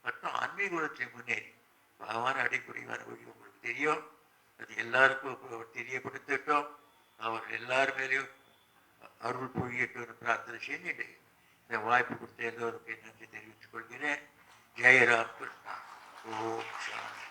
மற்றும் ஆன்மீக உலகத்தில் முன்னேறி பகவான் அடைக்கூடியமான வழி உங்களுக்கு தெரியும். அது எல்லாருக்கும் தெரியப்படுத்தட்டும். அவர் எல்லார் மேலேயும் அருள் பொழியட்டும் பிரார்த்தனை செய்து இந்த வாய்ப்பு கொடுத்த எல்லோருக்கும் நன்றி தெரிவித்துக் கொள்கிறேன். ஜெயராம் கிருஷ்ணா. ஓம் சாந்தி.